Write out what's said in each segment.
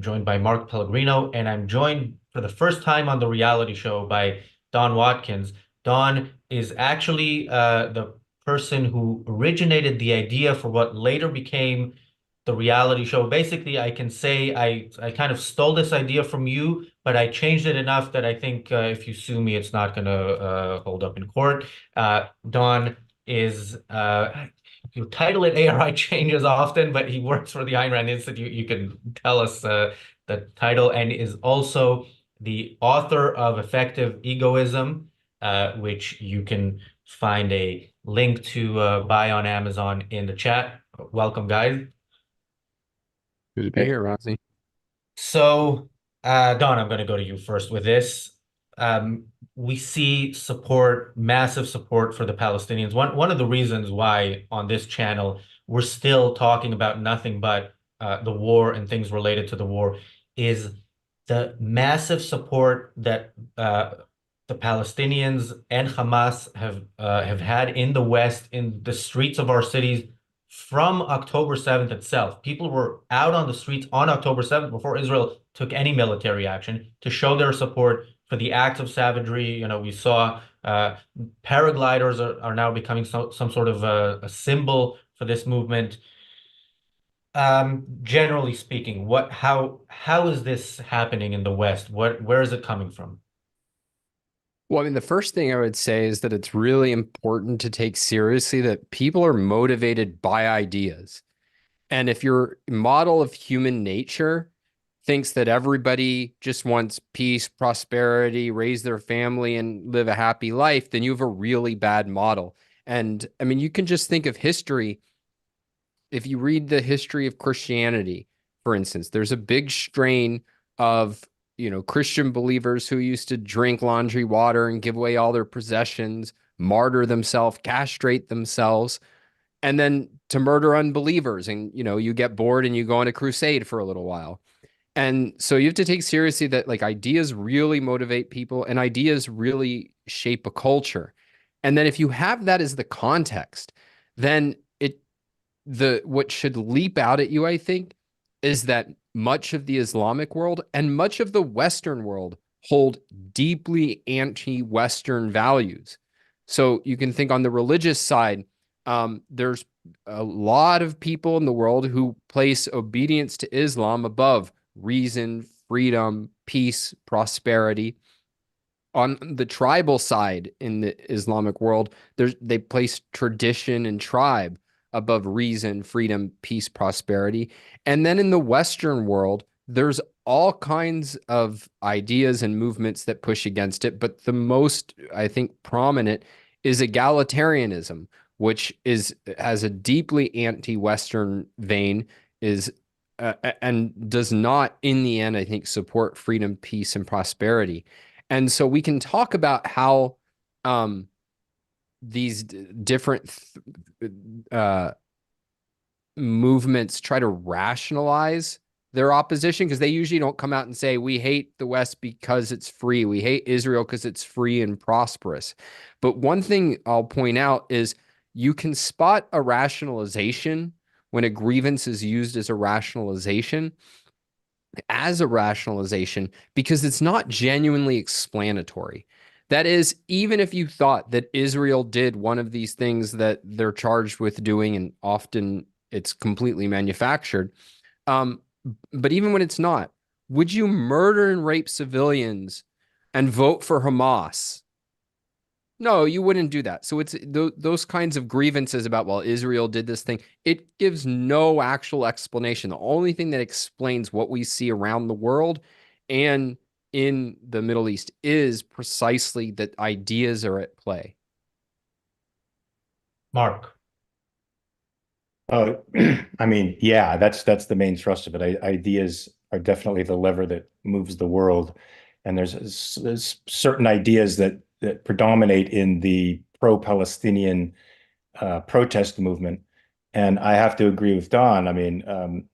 am joined by Mark Pellegrino, and I'm joined for the first time on the reality show by Don Watkins. Don is actually the person who originated the idea for what later became the reality show. Basically, I can say I kind of stole this idea from you, but I changed it enough that I think if you sue me, it's not going to hold up in court. Don is you title it ARI changes often, but he works for the Ayn Rand Institute. You can tell us the title, and is also the author of Effective Egoism, which you can find a link to buy on Amazon in the chat. Welcome, guys. Good to be here, Rosie. So, Don, I'm going to go to you first with this. We see support, massive support for the Palestinians. One of the reasons why on this channel we're still talking about nothing but the war and things related to the war is the massive support that the Palestinians and Hamas have had in the West, in the streets of our cities from October 7th itself. People were out on the streets on October 7th before Israel took any military action to show their support for the acts of savagery. You know, we saw paragliders are now becoming some sort of a symbol for this movement. Generally speaking, how is this happening in the West? Where is it coming from? Well, I mean, the first thing I would say is that it's really important to take seriously that people are motivated by ideas. And if your model of human nature thinks that everybody just wants peace, prosperity, raise their family, and live a happy life, then you have a really bad model. And I mean, you can just think of history. If you read the history of Christianity, for instance, there's a big strain of Christian believers who used to drink laundry water and give away all their possessions, martyr themselves, castrate themselves, and then to murder unbelievers. And, you get bored and you go on a crusade for a little while. And so you have to take seriously that like ideas really motivate people and ideas really shape a culture. And then if you have that as the context, then what should leap out at you, I think, is that much of the Islamic world and much of the Western world hold deeply anti-Western values. So you can think on the religious side, there's a lot of people in the world who place obedience to Islam above reason, freedom, peace, prosperity. On the tribal side in the Islamic world, they place tradition and tribe above reason, freedom, peace, prosperity. And then in the Western world, there's all kinds of ideas and movements that push against it. But the most, I think, prominent is egalitarianism, which has a deeply anti-Western vein, and does not, in the end, I think, support freedom, peace, and prosperity. And so we can talk about how these different movements try to rationalize their opposition, because they usually don't come out and say, we hate the West because it's free. We hate Israel because it's free and prosperous. But one thing I'll point out is you can spot a rationalization when a grievance is used as a rationalization because it's not genuinely explanatory. That is, even if you thought that Israel did one of these things that they're charged with doing, and often it's completely manufactured, but even when it's not, would you murder and rape civilians and vote for Hamas? No, you wouldn't do that. So it's those kinds of grievances about, well, Israel did this thing. It gives no actual explanation. The only thing that explains what we see around the world and in the Middle East is precisely that ideas are at play. Mark. Uh, I mean, yeah, that's the main thrust of it. Ideas are definitely the lever that moves the world, and there's certain ideas that predominate in the pro-Palestinian protest movement, and I have to agree with Don. I mean,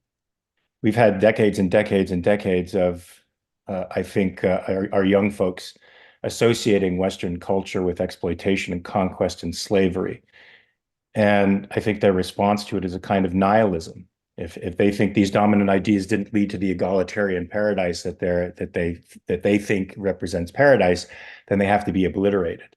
we've had decades and decades and decades of, I think, our young folks associating Western culture with exploitation and conquest and slavery. And I think their response to it is a kind of nihilism. If they think these dominant ideas didn't lead to the egalitarian paradise that they think represents paradise, then they have to be obliterated.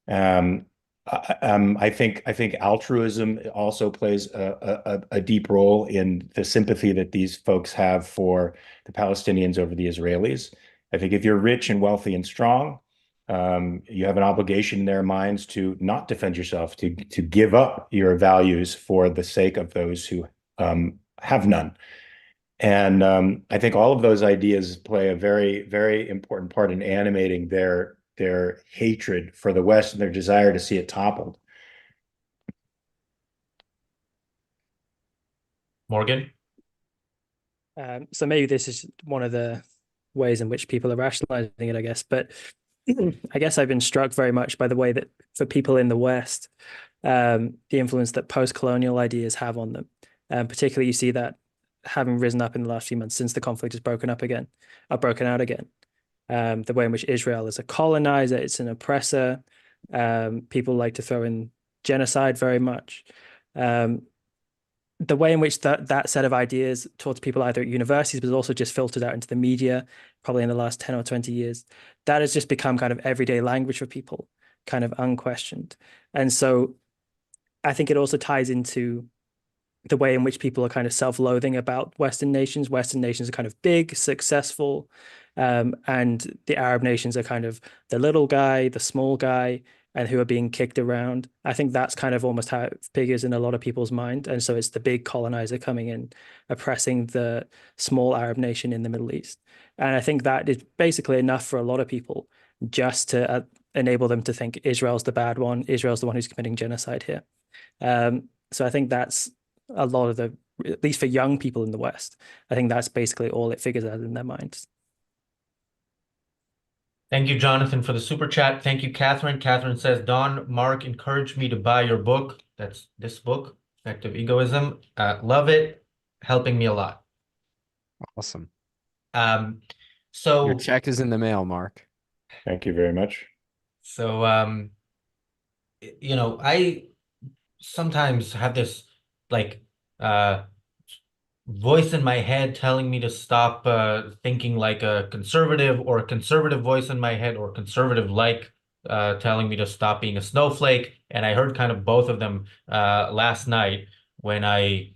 I think altruism also plays a deep role in the sympathy that these folks have for the Palestinians over the Israelis. I think if you're rich and wealthy and strong, you have an obligation in their minds to not defend yourself, to give up your values for the sake of those who have none. And I think all of those ideas play a very, very important part in animating their hatred for the West and their desire to see it toppled. Morgan? So maybe this is one of the ways in which people are rationalizing it, I guess. But I guess I've been struck very much by the way that for people in the West, the influence that post-colonial ideas have on them. Particularly, you see that having risen up in the last few months since the conflict has broken out again. The way in which Israel is a colonizer, it's an oppressor. People like to throw in genocide very much. The way in which that set of ideas towards people either at universities, but also just filtered out into the media, probably in the last 10 or 20 years, that has just become kind of everyday language for people, kind of unquestioned. And so I think it also ties into the way in which people are kind of self-loathing about Western nations. Western nations are kind of big, successful, and the Arab nations are kind of the little guy, the small guy, and who are being kicked around. I think that's kind of almost how it figures in a lot of people's mind. And so it's the big colonizer coming in, oppressing the small Arab nation in the Middle East. And I think that is basically enough for a lot of people just to enable them to think Israel's the bad one, Israel's the one who's committing genocide here. So I think that's a lot of the, at least for young people in the West, I think that's basically all it figures out in their minds. Thank you, Jonathan, for the super chat. Thank you, Catherine. Catherine says, Don, Mark encouraged me to buy your book. That's this book, Effective Egoism. Love it. Helping me a lot. Awesome. Your So check is in the mail, Mark. Thank you very much. So, I sometimes have this like voice in my head telling me to stop thinking like a conservative, or a conservative voice in my head, or conservative like telling me to stop being a snowflake. And I heard kind of both of them last night when I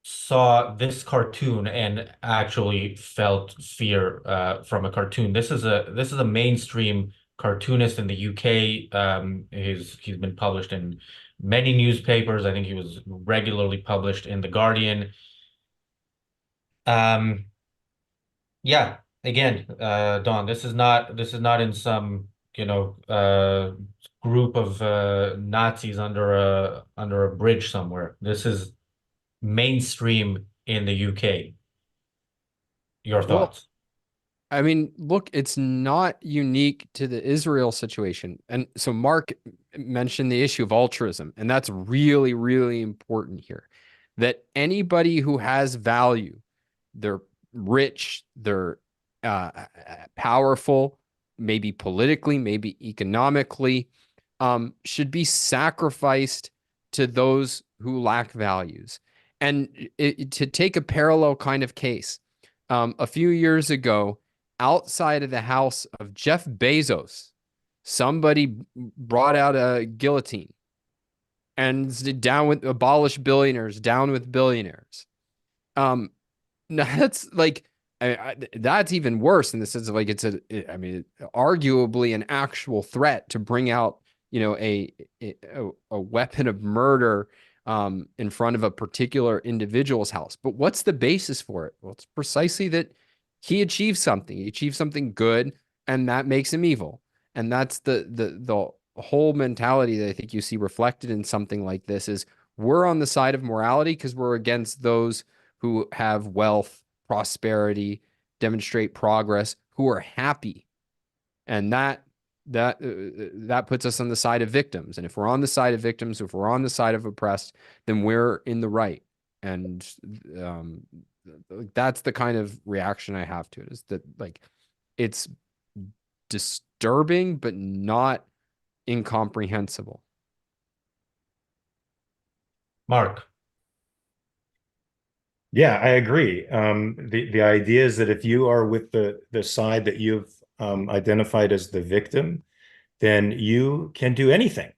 saw this cartoon and actually felt fear from a cartoon. This is a mainstream cartoonist in the UK. He's been published in many newspapers. I think he was regularly published in The Guardian. Yeah, again, Don, this is not in some, group of Nazis under a bridge somewhere. This is mainstream in the UK. Your Well, thoughts? I mean, look, it's not unique to the Israel situation. And so Mark mentioned the issue of altruism, and that's really, really important here. That anybody who has value, they're rich, they're powerful, maybe politically, maybe economically, should be sacrificed to those who lack values. And to take a parallel kind of case, a few years ago, outside of the house of Jeff Bezos, somebody brought out a guillotine and down with abolish billionaires, down with billionaires. That's like, that's even worse in the sense of like, arguably an actual threat to bring out, a weapon of murder in front of a particular individual's house. But what's the basis for it? Well, it's precisely that he achieved something. He achieved something good, and that makes him evil. And that's the whole mentality that I think you see reflected in something like this is we're on the side of morality because we're against those who have wealth, prosperity, demonstrate progress, who are happy. And that puts us on the side of victims. And if we're on the side of victims, if we're on the side of oppressed, then we're in the right. And that's the kind of reaction I have to it, is that like it's disturbing, but not incomprehensible. Mark. Yeah, I agree. The idea is that if you are with the side that you've identified as the victim, then you can do anything.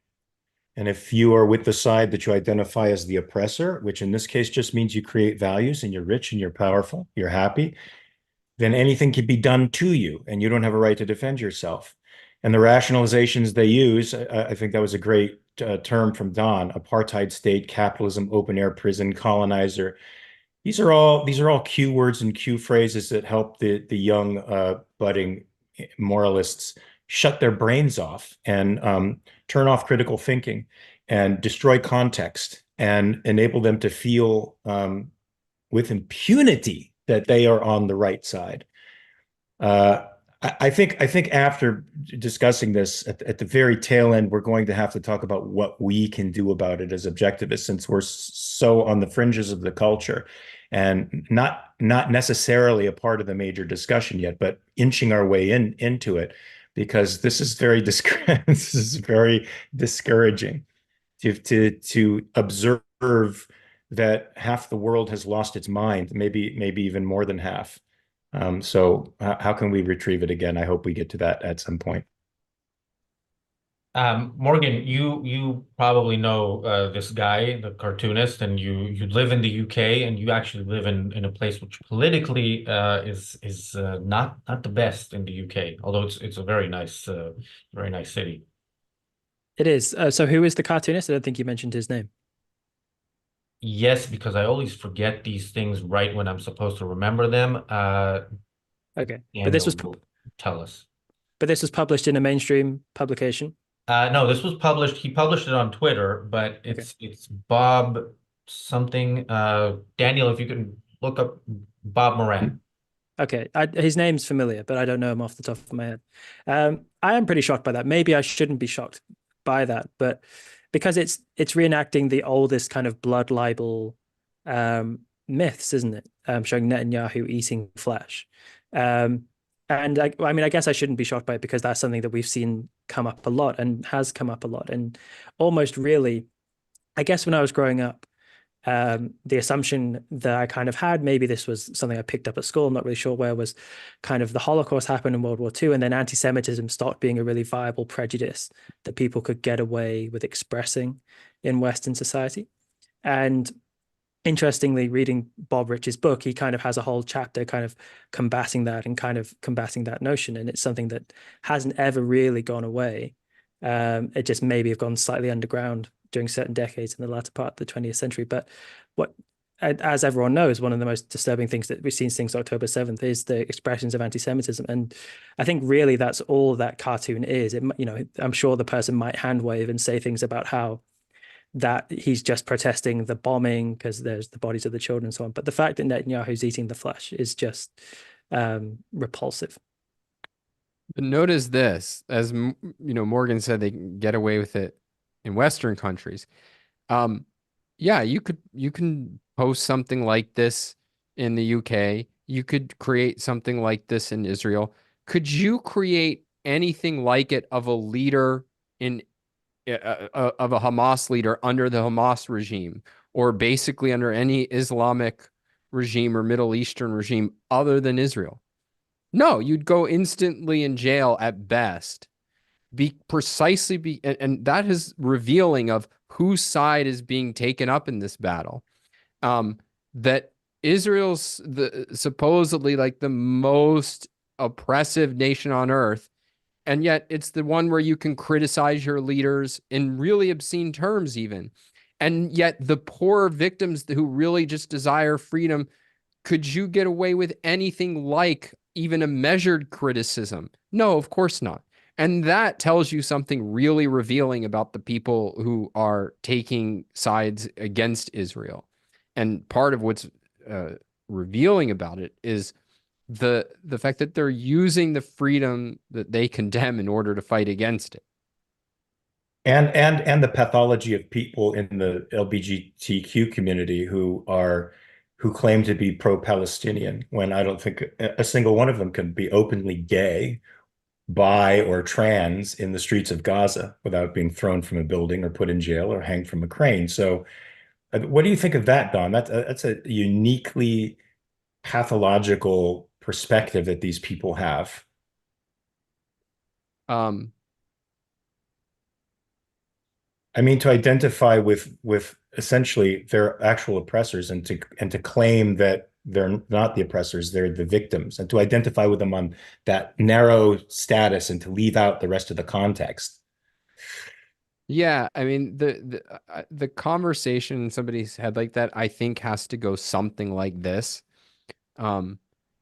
And if you are with the side that you identify as the oppressor, which in this case just means you create values and you're rich and you're powerful, you're happy, then anything can be done to you and you don't have a right to defend yourself. And the rationalizations they use, I think that was a great term from Don: apartheid state, capitalism, open air prison, colonizer. These are all cue words and cue phrases that help the young budding moralists shut their brains off and turn off critical thinking and destroy context and enable them to feel with impunity that they are on the right side. Uh, I think after discussing this at the very tail end, we're going to have to talk about what we can do about it as objectivists, since we're so on the fringes of the culture and not necessarily a part of the major discussion yet, but inching our way into it, because this is very this is very discouraging to observe that half the world has lost its mind, maybe even more than half. So how can we retrieve it again? I hope we get to that at some point. Morgan, you probably know this guy, the cartoonist, and you live in the UK, and you actually live in a place which politically is not the best in the UK, although it's a very nice city. It is. So who is the cartoonist? I don't think you mentioned his name. Yes, because I always forget these things right when I'm supposed to remember them. Okay, Daniel will tell us. but this was published in a mainstream publication. No, this was published. He published it on Twitter, but Okay. it's Bob something. Daniel, if you can look up Bob Moran. Okay, his name's familiar, but I don't know him off the top of my head. I am pretty shocked by that. Maybe I shouldn't be shocked by that, but because it's reenacting the oldest kind of blood libel myths, isn't it? Showing Netanyahu eating flesh. And I mean, I guess I shouldn't be shocked by it because that's something that we've seen come up a lot and has come up a lot. And almost really, I guess when I was growing up, the assumption that I kind of had, maybe this was something I picked up at school, I'm not really sure where, was kind of the Holocaust happened in World War II, and then anti-Semitism stopped being a really viable prejudice that people could get away with expressing in Western society. And interestingly, reading Bob Rich's book, he kind of has a whole chapter kind of combating that and kind of combating that notion. And it's something that hasn't ever really gone away. It just maybe have gone slightly underground during certain decades in the latter part of the 20th century. But what, as everyone knows, one of the most disturbing things that we've seen since October 7th is the expressions of anti-Semitism. And I think really that's all that cartoon is. I'm sure the person might hand wave and say things about how that he's just protesting the bombing because there's the bodies of the children and so on. But the fact that Netanyahu's eating the flesh is just repulsive. But notice this, as Morgan said, they can get away with it in Western countries. Yeah, you can post something like this in the UK. You could create something like this in Israel. Could you create anything like it of a leader of a Hamas leader under the Hamas regime, or basically under any Islamic regime or Middle Eastern regime other than Israel? No, you'd go instantly in jail at best. And that is revealing of whose side is being taken up in this battle. That Israel's supposedly like the most oppressive nation on earth, and yet it's the one where you can criticize your leaders in really obscene terms even. And yet the poor victims who really just desire freedom, could you get away with anything like even a measured criticism? No, of course not. And that tells you something really revealing about the people who are taking sides against Israel. And part of what's revealing about it is the fact that they're using the freedom that they condemn in order to fight against it. And the pathology of people in the LGBTQ community who claim to be pro-Palestinian, when I don't think a single one of them can be openly gay, bi, or trans in the streets of Gaza without being thrown from a building or put in jail or hanged from a crane. So What do you think of that, Don? That's a uniquely pathological perspective that these people have. Um, I mean, to identify with essentially their actual oppressors and to claim that they're not the oppressors, they're the victims, and to identify with them on that narrow status and to leave out the rest of the context. yeah, I mean the conversation somebody's had like that, I think has to go something like this. Um,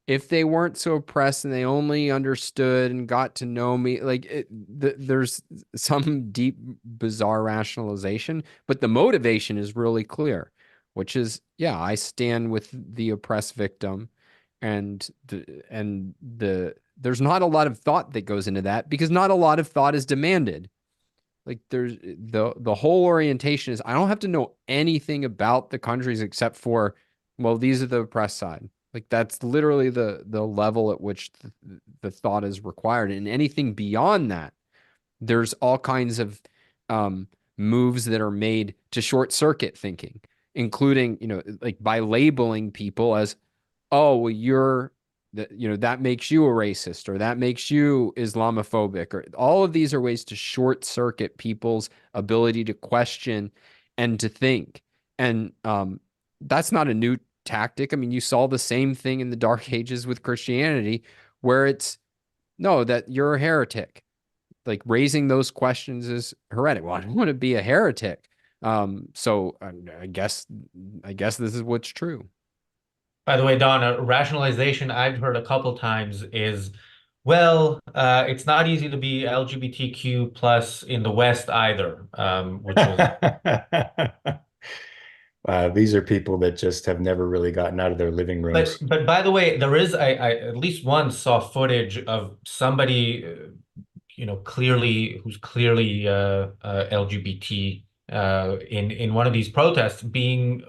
if they weren't so oppressed and they only understood and got to know me, like there's some deep, bizarre rationalization, but the motivation is really clear, which is, yeah, I stand with the oppressed victim, and there's not a lot of thought that goes into that because not a lot of thought is demanded. Like there's the whole orientation is I don't have to know anything about the countries except for, well, these are the oppressed side. Like that's literally the level at which the thought is required. And anything beyond that, there's all kinds of um, moves that are made to short circuit thinking, including, like by labeling people as, oh, well, you're that, that makes you a racist or that makes you Islamophobic, or all of these are ways to short circuit people's ability to question and to think. And that's not a new tactic. I mean, you saw the same thing in the Dark Ages with Christianity, where it's no, that you're a heretic. Like raising those questions is heretic. Well, I don't want to be a heretic. So I guess this is what's true. By the way, Don, a rationalization I've heard a couple times is, well, it's not easy to be LGBTQ plus in the West either, which was, These are people that just have never really gotten out of their living rooms. but by the way, there is I at least once saw footage of somebody, clearly who's clearly LGBT in one of these protests being,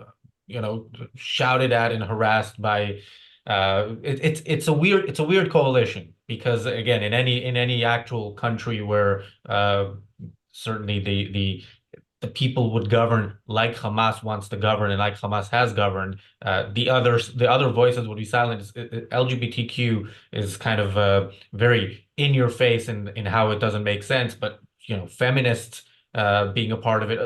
shouted at and harassed by it's a weird coalition because again in any actual country where certainly the people would govern like Hamas wants to govern and like Hamas has governed. The other voices would be silent. LGBTQ is kind of very in your face in how it doesn't make sense, but feminists being a part of it,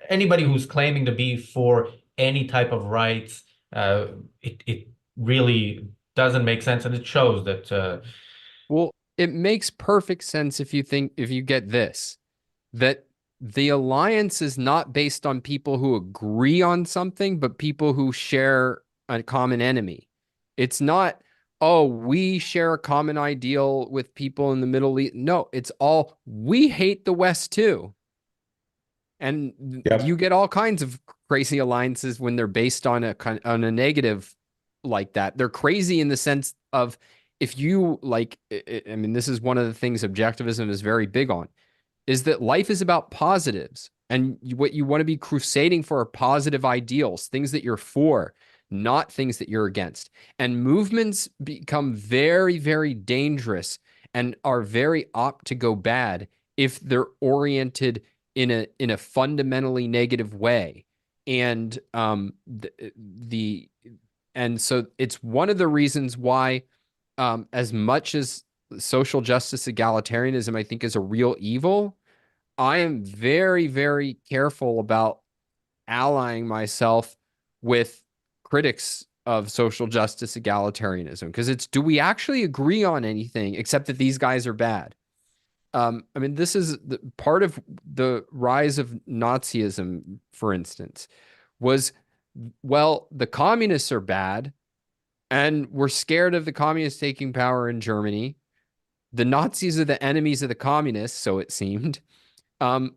anybody who's claiming to be for any type of rights, uh, it really doesn't make sense, and it shows that. Well, it makes perfect sense if you get this, that the alliance is not based on people who agree on something, but people who share a common enemy. It's not, oh, we share a common ideal with people in the Middle East. No, it's all we hate the West too. And you Yep. get all kinds of crazy alliances when they're based on a negative like that. They're crazy in the sense of if you like, I mean, this is one of the things objectivism is very big on, is that life is about positives. And what you want to be crusading for are positive ideals, things that you're for, not things that you're against. And movements become very, very dangerous and are very apt to go bad if they're oriented in a fundamentally negative way. And and so it's one of the reasons why, as much as social justice egalitarianism, I think, is a real evil, I am very, very careful about allying myself with critics of social justice egalitarianism because it's, do we actually agree on anything except that these guys are bad? I mean, this is part of the rise of Nazism, for instance, was, well, the communists are bad and we're scared of the communists taking power in Germany. The Nazis are the enemies of the communists, so it seemed.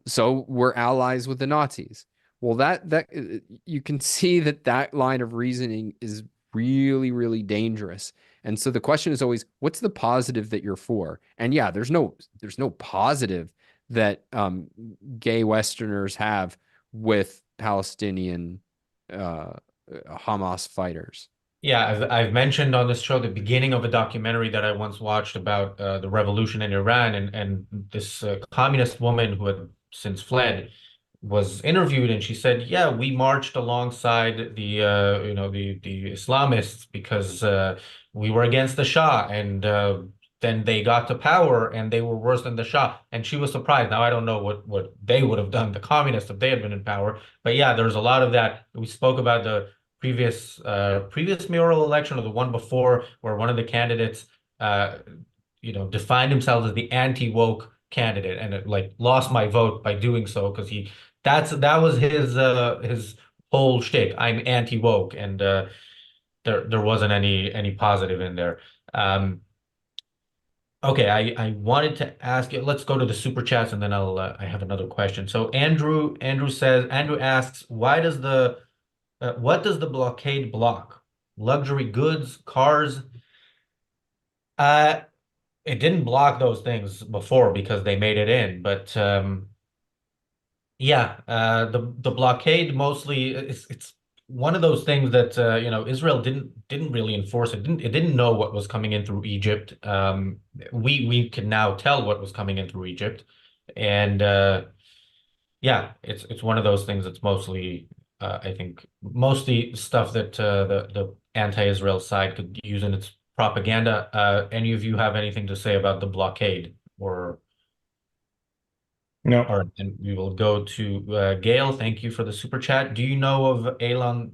So we're allies with the Nazis. Well, that you can see that line of reasoning is really, really dangerous. And so the question is always, what's the positive that you're for? And yeah, there's no positive that gay Westerners have with Palestinian uh, Hamas fighters. Yeah, I've mentioned on this show the beginning of a documentary that I once watched about the revolution in Iran, and this communist woman who had since fled was interviewed, and she said, "Yeah, we marched alongside the the Islamists because we were against the Shah, and then they got to power and they were worse than the Shah." And she was surprised. Now I don't know what they would have done, the communists, if they had been in power. But yeah, there's a lot of that. We spoke about the previous mayoral election or the one before, where one of the candidates uh, defined himself as the anti-woke candidate, and it like lost my vote by doing so because that was his whole shtick. I'm anti-woke, and there wasn't any positive in there. Um, okay, I wanted to ask you. Let's go to the super chats, and then I have another question. So Andrew asks, why does the what does the blockade block? Luxury goods, cars? Uh, it didn't block those things before because they made it in, but yeah, the blockade mostly it's one of those things that Israel didn't really enforce it. It didn't know what was coming in through Egypt. We can now tell what was coming in through Egypt, and yeah, it's one of those things that's mostly I think mostly stuff that the anti-Israel side could use in its propaganda. Any of you have anything to say about the blockade or? No. All right, and we will go to Gail. Thank you for the super chat. Do you know of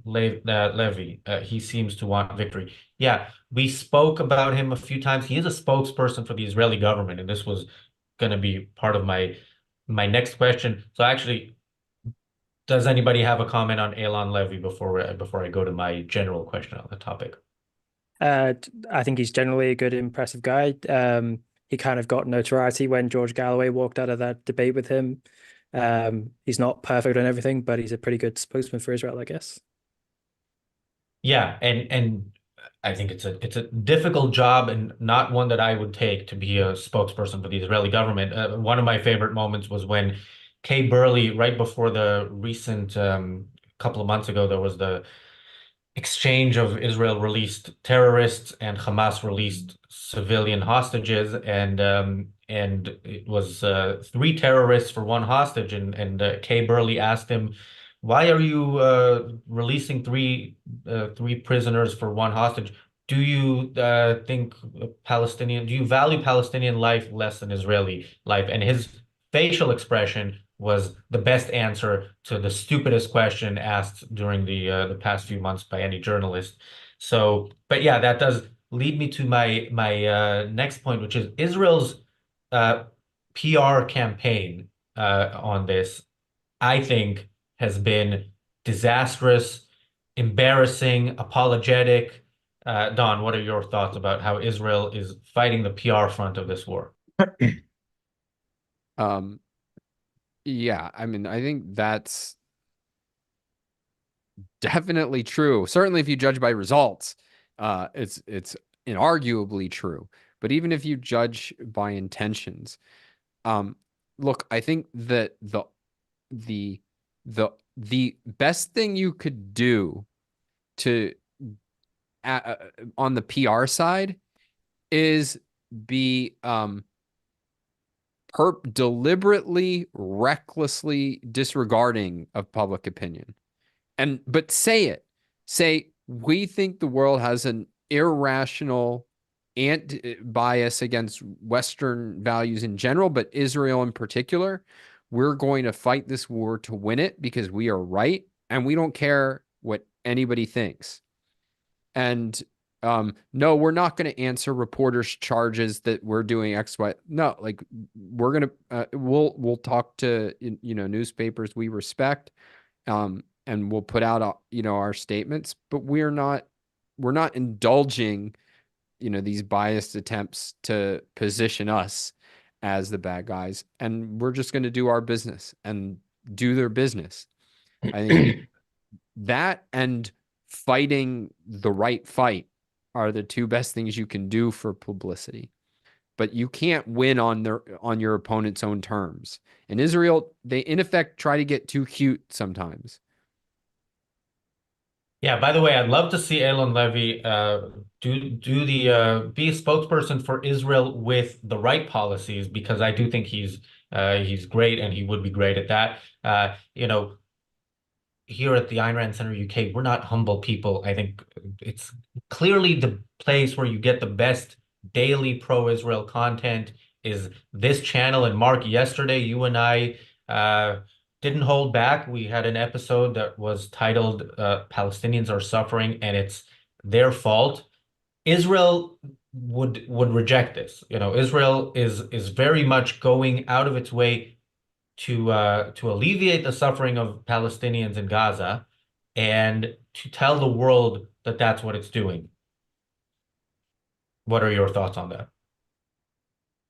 Levy? He seems to want victory. Yeah, we spoke about him a few times. He is a spokesperson for the Israeli government, and this was going to be part of my next question. So actually, does anybody have a comment on Elon Levy before I go to my general question on the topic? I think he's generally a good, impressive guy. He kind of got notoriety when George Galloway walked out of that debate with him. He's not perfect on everything, but he's a pretty good spokesman for Israel, I guess. Yeah, and I think it's a difficult job and not one that I would take to be a spokesperson for the Israeli government. One of my favorite moments was when Kay Burley, right before the recent couple of months ago, there was the exchange of Israel released terrorists and Hamas released civilian hostages, and it was three terrorists for one hostage, and Kay Burley asked him, "Why are you releasing three prisoners for one hostage? Do you think Palestinian? Do you value Palestinian life less than Israeli life?" And his facial expression was the best answer to the stupidest question asked during the past few months by any journalist. So, but yeah, that does lead me to my next point, which is Israel's uh, PR campaign on this, I think, has been disastrous, embarrassing, apologetic. Don, what are your thoughts about how Israel is fighting the PR front of this war? Um, yeah, I mean, I think that's definitely true. Certainly, if you judge by results, it's inarguably true. But even if you judge by intentions, look, I think that the the best thing you could do to on the PR side is be deliberately, recklessly disregarding of public opinion. But say it. Say, we think the world has an irrational bias against Western values in general, but Israel in particular. We're going to fight this war to win it because we are right, and we don't care what anybody thinks. And no, we're not going to answer reporters' charges that we're doing X, Y. No, like we're gonna we'll talk to newspapers we respect, and we'll put out our statements, but we're not indulging these biased attempts to position us as the bad guys, and we're just going to do our business and do their business. I think that and fighting the right fight are the two best things you can do for publicity. But you can't win on your opponent's own terms. In Israel, they in effect try to get too cute sometimes. Yeah, by the way, I'd love to see Elon Levy do the be a spokesperson for Israel with the right policies, because I do think he's He's great, and he would be great at that. You know, here at the Ayn Rand Center UK, we're not humble people. I think it's clearly the place where you get the best daily pro-Israel content is this channel. And Mark, yesterday you and I didn't hold back. We had an episode that was titled Palestinians Are Suffering and It's Their Fault. Israel would reject this. You know, Israel is very much going out of its way to alleviate the suffering of Palestinians in Gaza and to tell the world that that's what it's doing. What are your thoughts on that?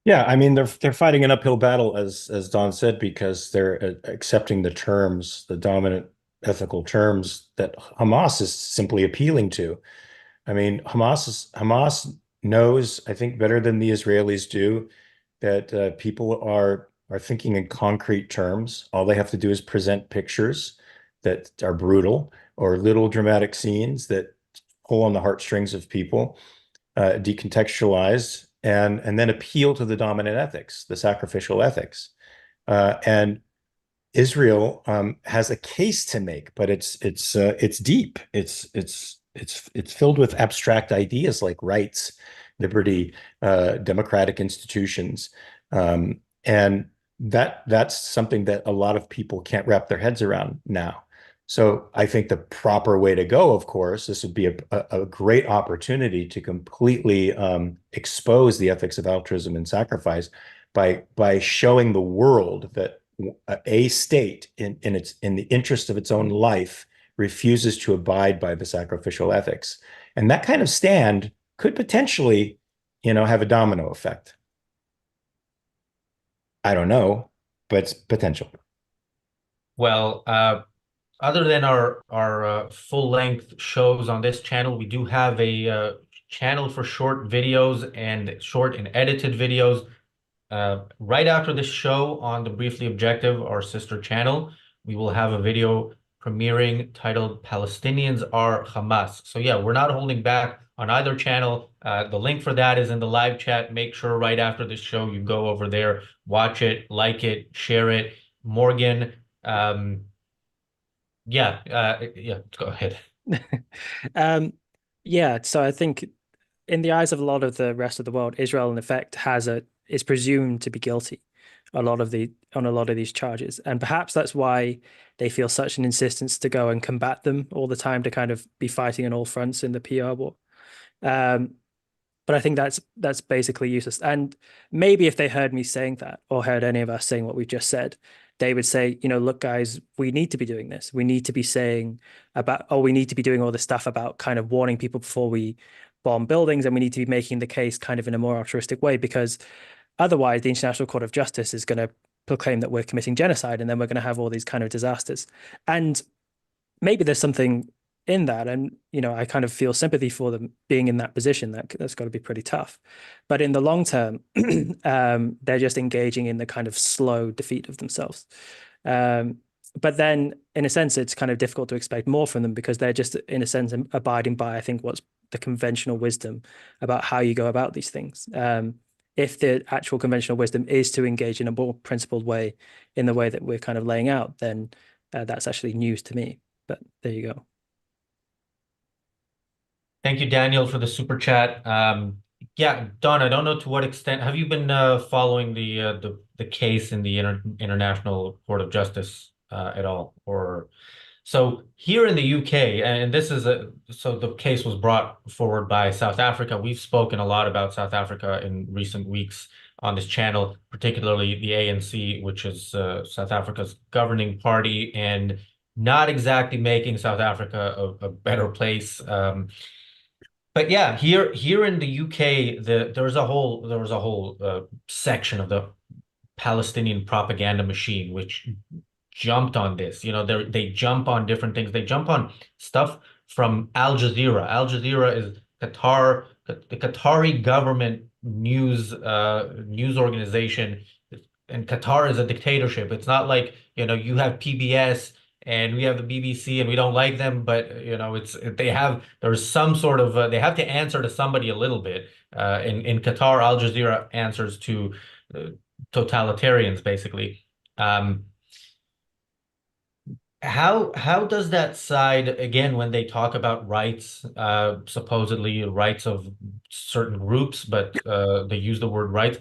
Yeah, I mean they're fighting an uphill battle as Don said because they're accepting the terms, the dominant ethical terms that Hamas is simply appealing to. I mean, Hamas knows, I think, better than the Israelis do, that people are thinking in concrete terms. All they have to do is present pictures that are brutal or little dramatic scenes that pull on the heartstrings of people, decontextualize, and then appeal to the dominant ethics, the sacrificial ethics. And Israel has a case to make, but it's deep. It's filled with abstract ideas like rights, liberty, democratic institutions, and that's something that a lot of people can't wrap their heads around now. So I think the proper way to go, of course, this would be a great opportunity to completely expose the ethics of altruism and sacrifice by showing the world that a state in the interest of its own life refuses to abide by the sacrificial ethics. And that kind of stand could potentially, have a domino effect. I don't know, but it's potential. Well, other than our full-length shows on this channel, we do have a channel for short videos and short and edited videos. Right after this show on the Briefly Objective, our sister channel, we will have a video premiering titled Palestinians Are Hamas. So yeah, we're not holding back on either channel. The link for that is in the live chat. Make sure right after this show you go over there, watch it, like it, share it. Morgan, yeah, go ahead. Yeah, so I think in the eyes of a lot of the rest of the world, Israel in effect is presumed to be guilty on a lot of these charges. And perhaps that's why they feel such an insistence to go and combat them all the time, to kind of be fighting on all fronts in the PR war. But I think that's basically useless. And maybe if they heard me saying that, or heard any of us saying what we've just said, they would say, look, guys, we need to be doing this. We need to be saying we need to be doing all this stuff about kind of warning people before we bomb buildings, and we need to be making the case kind of in a more altruistic way, because otherwise the International Court of Justice is going to proclaim that we're committing genocide, and then we're going to have all these kind of disasters. And maybe there's something in that, and I kind of feel sympathy for them being in that position. That's got to be pretty tough. But in the long term, they're just engaging in the kind of slow defeat of themselves. But then, in a sense, it's kind of difficult to expect more from them, because they're just, in a sense, abiding by, I think, what's the conventional wisdom about how you go about these things. If the actual conventional wisdom is to engage in a more principled way, in the way that we're kind of laying out, then that's actually news to me. But there you go. Thank you, Daniel, for the super chat. Yeah, Don, I don't know to what extent have you been following the case in the International Court of Justice at all? Or so here in the UK, and this is so the case was brought forward by South Africa. We've spoken a lot about South Africa in recent weeks on this channel, particularly the ANC, which is South Africa's governing party, and not exactly making South Africa a better place. But yeah, here in the UK, there was a whole section of the Palestinian propaganda machine which jumped on this. They jump on different things. They jump on stuff from Al Jazeera. Al Jazeera is Qatar, the Qatari government news organization, and Qatar is a dictatorship. It's not like you have PBS and we have the BBC, and we don't like them, but you know, there's some sort of they have to answer to somebody a little bit. In Qatar, Al Jazeera answers to uh, totalitarians, basically. Um, how does that side, again, when they talk about rights, supposedly rights of certain groups, but they use the word rights,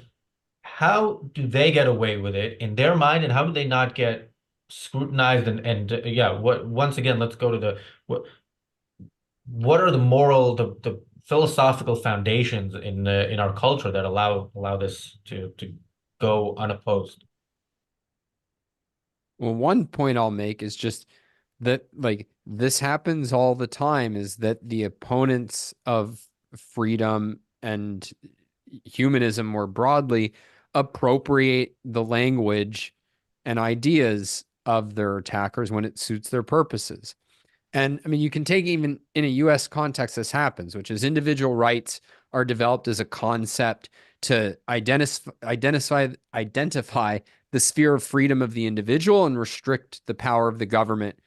how do they get away with it in their mind, and how do they not get scrutinized? And yeah, what once again, let's go to what are the moral, the philosophical foundations in our culture that allow this to go unopposed? Well, one point I'll make is just that, like, this happens all the time, is that the opponents of freedom and humanism more broadly appropriate the language and ideas of their attackers when it suits their purposes. And I mean, you can take, even in a US context, this happens, which is individual rights are developed as a concept to identify the sphere of freedom of the individual and restrict the power of the government.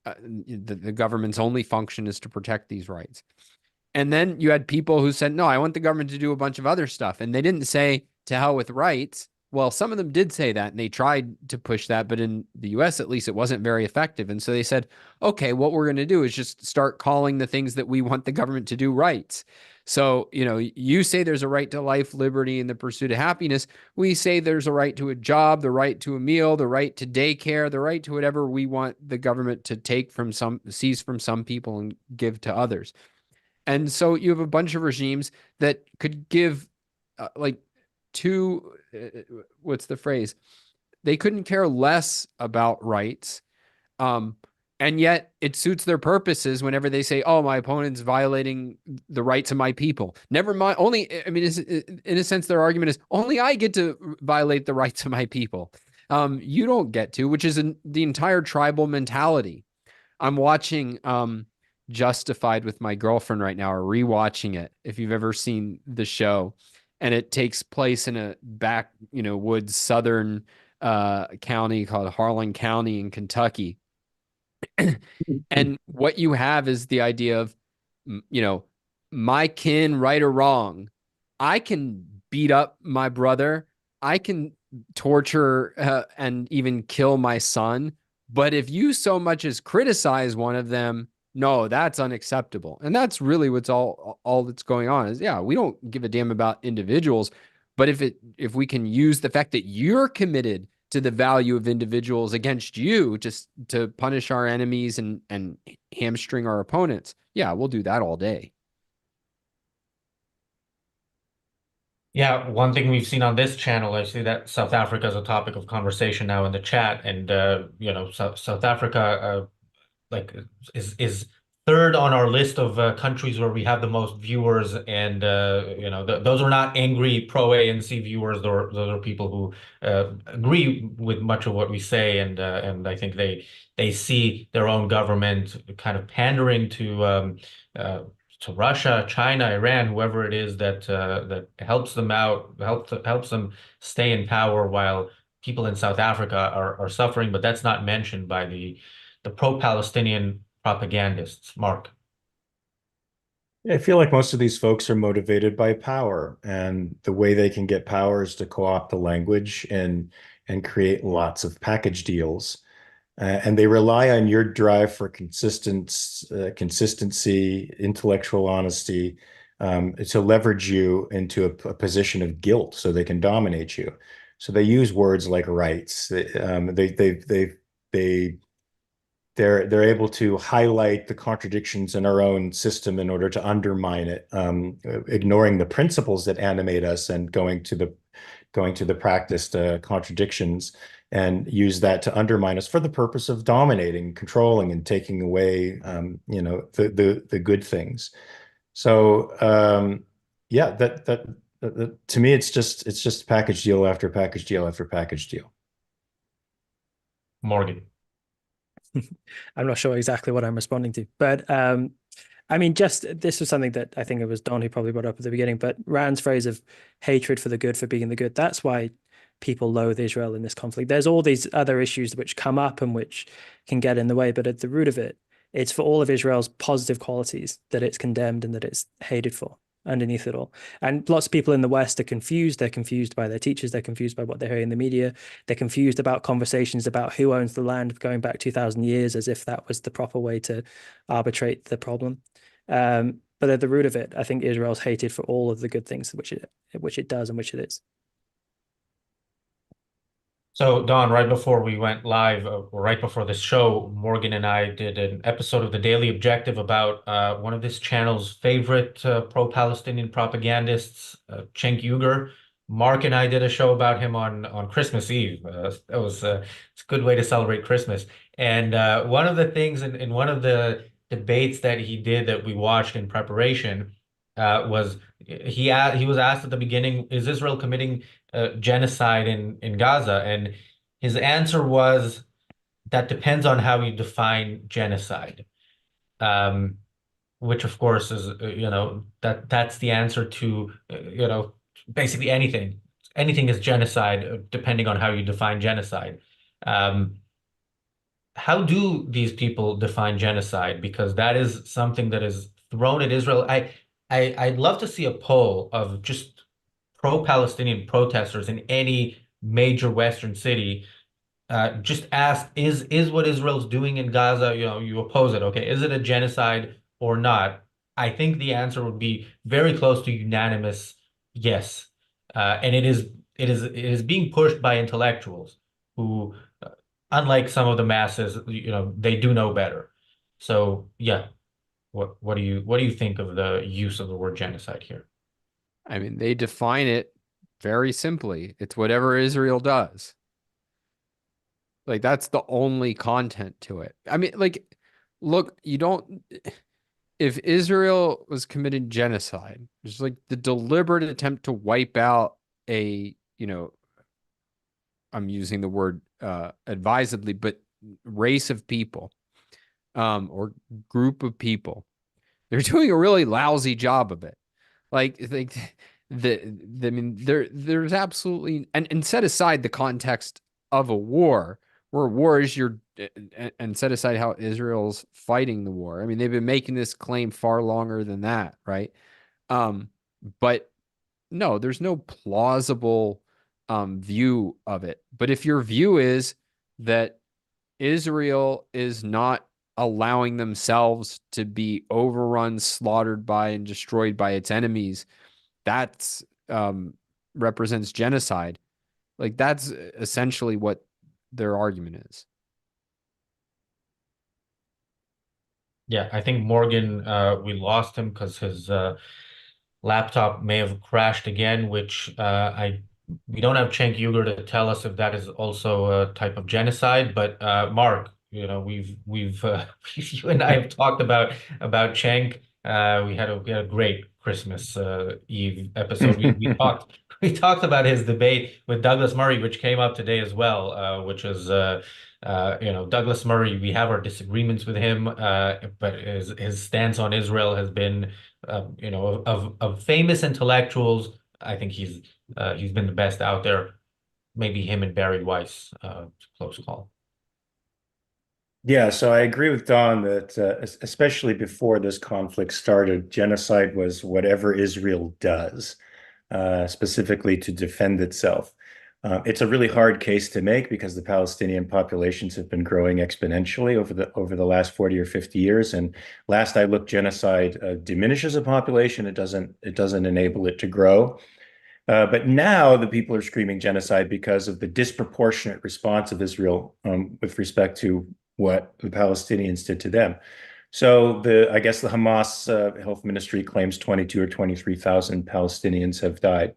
The government's only function is to protect these rights. And then you had people who said, no, I want the government to do a bunch of other stuff. And they didn't say to hell with rights. Well, some of them did say that, and they tried to push that, but in the US, at least, it wasn't very effective. And so they said, okay, what we're going to do is just start calling the things that we want the government to do rights. So, you know, you say there's a right to life, liberty, and the pursuit of happiness. We say there's a right to a job, the right to a meal, the right to daycare, the right to whatever we want the government to seize from some people and give to others. And so you have a bunch of regimes that could give what's the phrase? They couldn't care less about rights. And yet it suits their purposes whenever they say, oh, my opponent's violating the rights of my people. Never mind. I mean, in a sense, their argument is only I get to violate the rights of my people. You don't get to, which is the entire tribal mentality. I'm watching Justified with my girlfriend right now, or rewatching it, if you've ever seen the show. And it takes place in a woods southern county called Harlan County in Kentucky. And what you have is the idea of, my kin, right or wrong, I can beat up my brother, I can torture and even kill my son. But if you so much as criticize one of them, no, that's unacceptable. And that's really what's all that's going on is, yeah, we don't give a damn about individuals, but if we can use the fact that you're committed to the value of individuals against you just to punish our enemies and hamstring our opponents, yeah, we'll do that all day. Yeah, one thing we've seen on this channel, I see that South Africa is a topic of conversation now in the chat, and South Africa like is third on our list of countries where we have the most viewers, and those are not angry pro ANC viewers. Those are people who agree with much of what we say, and I think they see their own government kind of pandering to Russia, China, Iran, whoever it is that helps them out, helps them stay in power while people in South Africa are suffering. But that's not mentioned by the pro-Palestinian propagandists. Mark. I feel like most of these folks are motivated by power, and the way they can get power is to co-opt the language and create lots of package deals. And they rely on your drive for consistency, intellectual honesty, to leverage you into a position of guilt so they can dominate you. So they use words like rights. They're able to highlight the contradictions in our own system in order to undermine it, ignoring the principles that animate us and going to the practiced contradictions, and use that to undermine us for the purpose of dominating, controlling, and taking away, the good things. So yeah, that to me, it's just package deal after package deal after package deal. Morgan. I'm not sure exactly what I'm responding to, but I mean, this was something that I think it was Don who probably brought up at the beginning, but Rand's phrase of hatred for the good, for being the good, that's why people loathe Israel in this conflict. There's all these other issues which come up and which can get in the way, but at the root of it, it's for all of Israel's positive qualities that it's condemned and that it's hated for underneath it all. And lots of people in the West are confused. They're confused by their teachers. They're confused by what they're hearing in the media. They're confused about conversations about who owns the land going back 2,000 years, as if that was the proper way to arbitrate the problem. But at the root of it, I think Israel's hated for all of the good things which it does and which it is. So, Don, right before we went live, or right before this show, Morgan and I did an episode of the Daily Objective about one of this channel's favorite pro-Palestinian propagandists, Cenk Uygur. Mark and I did a show about him on Christmas Eve. It's a good way to celebrate Christmas. And one of the things in one of the debates that he did that we watched in preparation was he was asked at the beginning, is Israel committing genocide in Gaza? And his answer was, that depends on how you define genocide. Which of course is, that's the answer to, basically anything. Anything is genocide, depending on how you define genocide. How do these people define genocide? Because that is something that is thrown at Israel. I'd love to see a poll of just pro-Palestinian protesters in any major Western city. Just ask, is what Israel's doing in Gaza, you oppose it, okay? Is it a genocide or not? I think the answer would be very close to unanimous yes. And it is being pushed by intellectuals who, unlike some of the masses, they do know better. So yeah, what do you think of the use of the word genocide here? I mean, they define it very simply. It's whatever Israel does. Like, that's the only content to it. I mean, like, look, if Israel was committing genocide, it's like the deliberate attempt to wipe out I'm using the word advisedly, but race of people, or group of people, they're doing a really lousy job of it. Like, there's absolutely, and set aside the context of a war, where war is and set aside how Israel's fighting the war. I mean, they've been making this claim far longer than that, right? But no, there's no plausible view of it. But if your view is that Israel is not allowing themselves to be overrun, slaughtered by, and destroyed by its enemies, that's represents genocide. Like, that's essentially what their argument is. Yeah, I think Morgan, we lost him because his laptop may have crashed again, which we don't have Cenk Uygur to tell us if that is also a type of genocide. But Mark, we've you and I have talked about Cenk. We had a great Christmas Eve episode. We talked about his debate with Douglas Murray, which came up today as well, which is Douglas Murray. We have our disagreements with him, but his stance on Israel has been, of famous intellectuals, I think he's been the best out there. Maybe him and Barry Weiss, close call. Yeah, so I agree with Don that especially before this conflict started, genocide was whatever Israel does, specifically to defend itself. It's a really hard case to make because the Palestinian populations have been growing exponentially over the last 40 or 50 years. And last I looked, genocide diminishes a population. It doesn't enable it to grow. But now the people are screaming genocide because of the disproportionate response of Israel with respect to what the Palestinians did to them. So I guess the Hamas health ministry claims 22 or 23,000 Palestinians have died.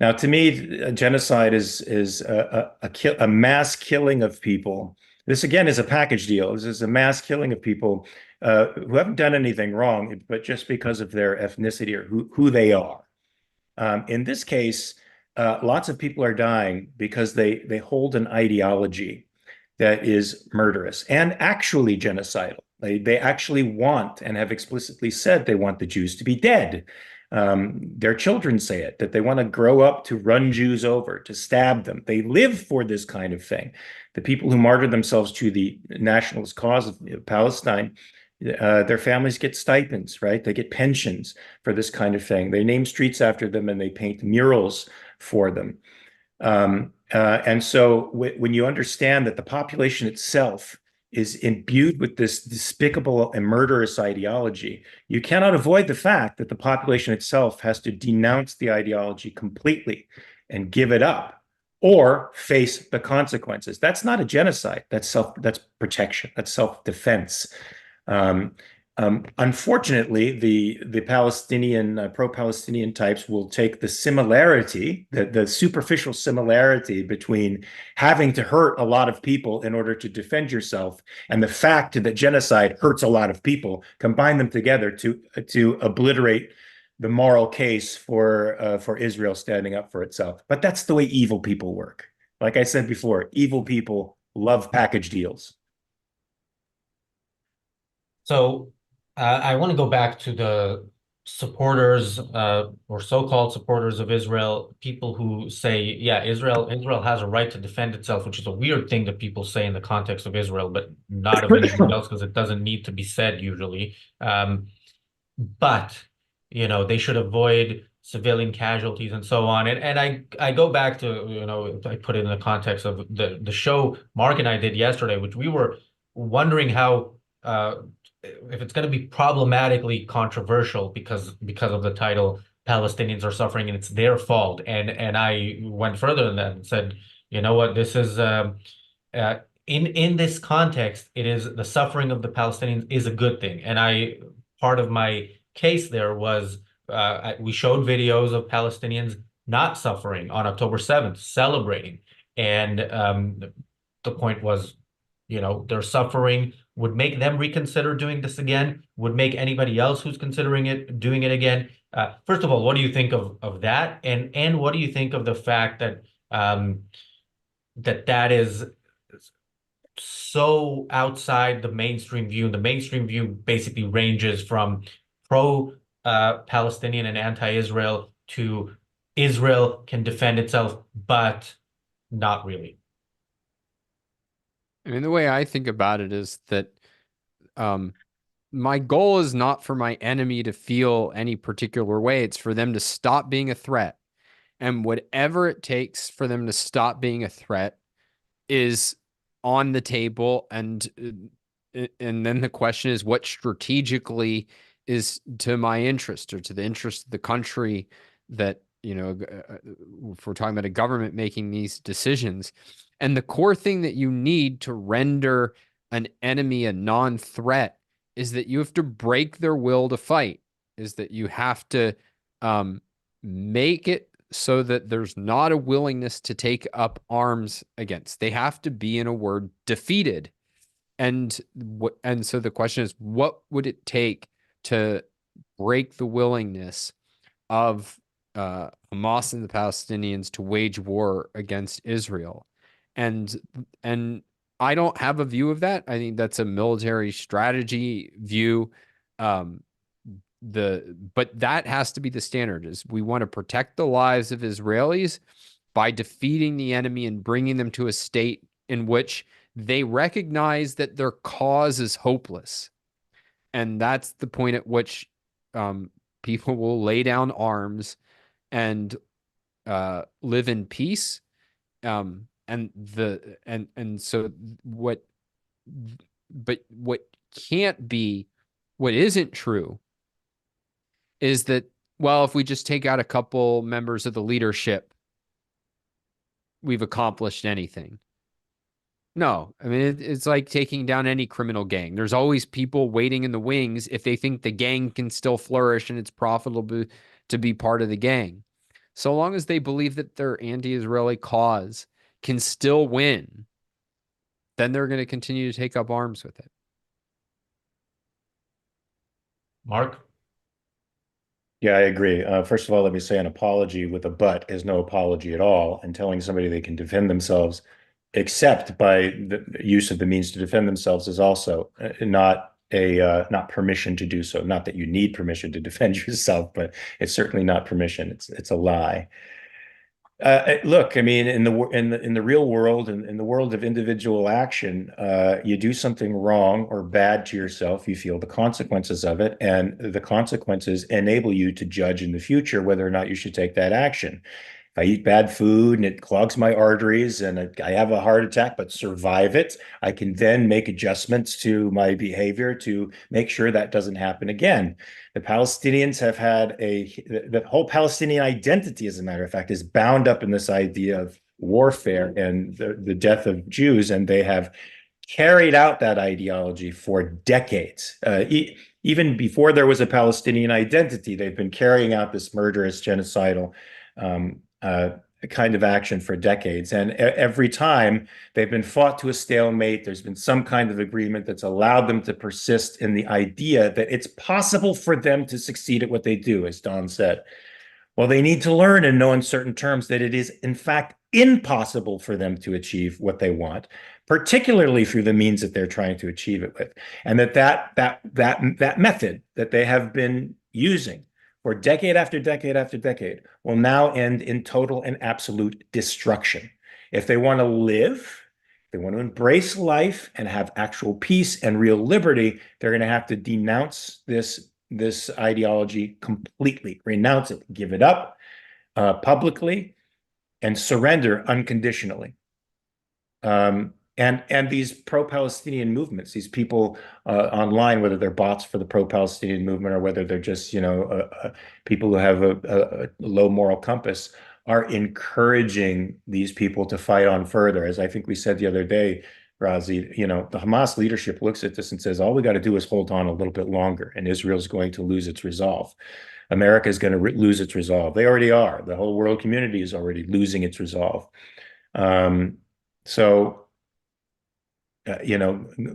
Now, to me, genocide is a mass killing of people. This, again, is a package deal. This is a mass killing of people who haven't done anything wrong, but just because of their ethnicity or who they are. In this case, lots of people are dying because they hold an ideology that is murderous and actually genocidal. They actually want and have explicitly said they want the Jews to be dead. Their children say it, that they want to grow up to run Jews over, to stab them. They live for this kind of thing. The people who martyr themselves to the nationalist cause of Palestine, their families get stipends, right? They get pensions for this kind of thing. They name streets after them and they paint murals for them. And so when you understand that the population itself is imbued with this despicable and murderous ideology, you cannot avoid the fact that the population itself has to denounce the ideology completely and give it up or face the consequences. That's not a genocide. That's protection. That's self-defense. Unfortunately, the Palestinian pro-Palestinian types will take the similarity, the superficial similarity between having to hurt a lot of people in order to defend yourself, and the fact that genocide hurts a lot of people, combine them together to obliterate the moral case for Israel standing up for itself. But that's the way evil people work. Like I said before, evil people love package deals. So I want to go back to the supporters or so-called supporters of Israel, people who say, yeah, Israel has a right to defend itself, which is a weird thing that people say in the context of Israel, but not of anything else because it doesn't need to be said usually. But they should avoid civilian casualties and so on. And I go back to, I put it in the context of the show Mark and I did yesterday, which we were wondering how if it's going to be problematically controversial because of the title Palestinians are suffering and it's their fault. And I went further than that and said, you know what, this is in this context, it is the suffering of the Palestinians is a good thing. And part of my case there was we showed videos of Palestinians not suffering on October 7th, celebrating. And the point was, their suffering would make them reconsider doing this again, would make anybody else who's considering it doing it again. First of all, what do you think of that? And what do you think of the fact that that is so outside the mainstream view? And the mainstream view basically ranges from pro-Palestinian and anti-Israel to Israel can defend itself, but not really. I mean, the way I think about it is that my goal is not for my enemy to feel any particular way. It's for them to stop being a threat. And whatever it takes for them to stop being a threat is on the table. And then the question is what strategically is to my interest or to the interest of the country that, if we're talking about a government making these decisions. And the core thing that you need to render an enemy a non-threat is that you have to break their will to fight, is that you have to make it so that there's not a willingness to take up arms against. They have to be, in a word, defeated. And so the question is, what would it take to break the willingness of Hamas and the Palestinians to wage war against Israel? And I don't have a view of that. I think that's a military strategy view. But that has to be the standard, is we want to protect the lives of Israelis by defeating the enemy and bringing them to a state in which they recognize that their cause is hopeless. And that's the point at which people will lay down arms and live in peace. But what can't be, what isn't true is that, well, if we just take out a couple members of the leadership, we've accomplished anything. No, I mean, it's like taking down any criminal gang. There's always people waiting in the wings if they think the gang can still flourish and it's profitable to be part of the gang. So long as they believe that their anti-Israeli cause can still win, then they're going to continue to take up arms with it. Mark? Yeah, I agree. First of all, let me say an apology with a but is no apology at all, and telling somebody they can defend themselves except by the use of the means to defend themselves is also not not permission to do so. Not that you need permission to defend yourself, but it's certainly not permission. It's a lie. Look, I mean, in the real world, in the world of individual action, you do something wrong or bad to yourself, you feel the consequences of it, and the consequences enable you to judge in the future whether or not you should take that action. If I eat bad food and it clogs my arteries and I have a heart attack, but survive it, I can then make adjustments to my behavior to make sure that doesn't happen again. The Palestinians have had the whole Palestinian identity, as a matter of fact, is bound up in this idea of warfare and the death of Jews, and they have carried out that ideology for decades. Even before there was a Palestinian identity, they've been carrying out this murderous, genocidal kind of action for decades. And every time they've been fought to a stalemate, there's been some kind of agreement that's allowed them to persist in the idea that it's possible for them to succeed at what they do, as Don said. Well, they need to learn in no uncertain terms that it is, in fact, impossible for them to achieve what they want, particularly through the means that they're trying to achieve it with. And that method that they have been using for decade after decade after decade will now end in total and absolute destruction. If they want to live, if they want to embrace life and have actual peace and real liberty, they're going to have to denounce this ideology completely, renounce it, give it up publicly, and surrender unconditionally. And these pro-Palestinian movements, these people online, whether they're bots for the pro-Palestinian movement or whether they're just, people who have a low moral compass, are encouraging these people to fight on further. As I think we said the other day, Razi, the Hamas leadership looks at this and says, all we got to do is hold on a little bit longer, and Israel's going to lose its resolve. America is going to lose its resolve. They already are. The whole world community is already losing its resolve.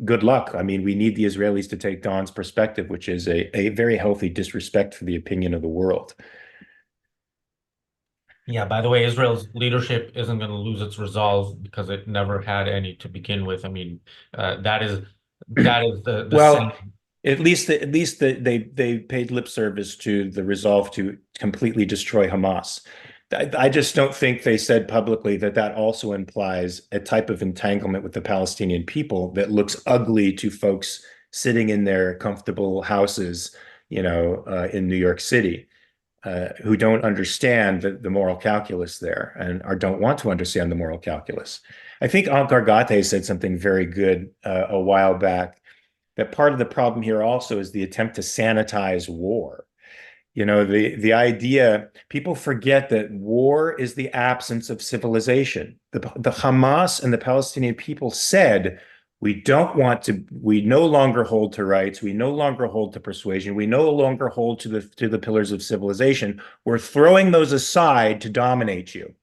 Good luck. I mean, we need the Israelis to take Don's perspective, which is a very healthy disrespect for the opinion of the world. Yeah, by the way, Israel's leadership isn't going to lose its resolve because it never had any to begin with. I mean, that is the well, at least they paid lip service to the resolve to completely destroy Hamas. I just don't think they said publicly that also implies a type of entanglement with the Palestinian people that looks ugly to folks sitting in their comfortable houses, in New York City, who don't understand the moral calculus there or don't want to understand the moral calculus. I think Al-Gargate said something very good a while back, that part of the problem here also is the attempt to sanitize war. The idea, people forget that war is the absence of civilization. The Hamas and the Palestinian people said, we no longer hold to rights. We no longer hold to persuasion. We no longer hold to the pillars of civilization. We're throwing those aside to dominate you.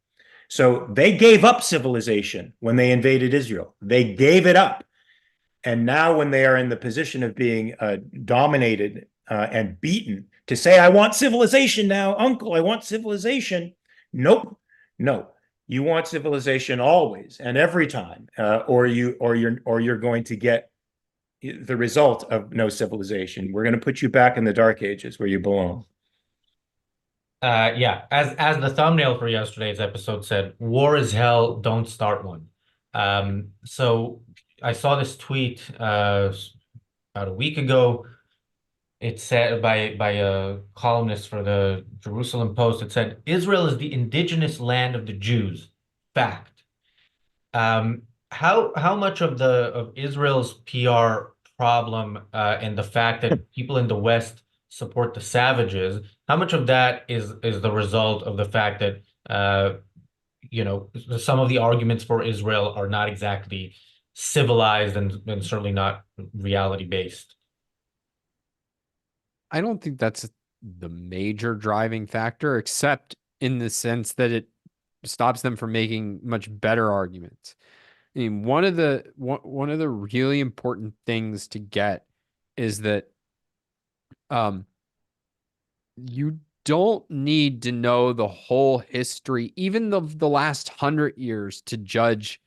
So they gave up civilization when they invaded Israel. They gave it up. And now when they are in the position of being dominated and beaten, to say, I want civilization now, uncle, I want civilization. Nope. No, you want civilization always and every time, or you're going to get the result of no civilization. We're going to put you back in the dark ages where you belong. Yeah, as the thumbnail for yesterday's episode said, war is hell, don't start one. So I saw this tweet about a week ago. It said by a columnist for the Jerusalem Post, it said, Israel is the indigenous land of the Jews. Fact. How much of Israel's PR problem and the fact that people in the West support the savages, how much of that is the result of the fact that some of the arguments for Israel are not exactly civilized and certainly not reality based? I don't think that's the major driving factor, except in the sense that it stops them from making much better arguments. I mean, one of the really important things to get is that you don't need to know the whole history, even the last 100 years, to judge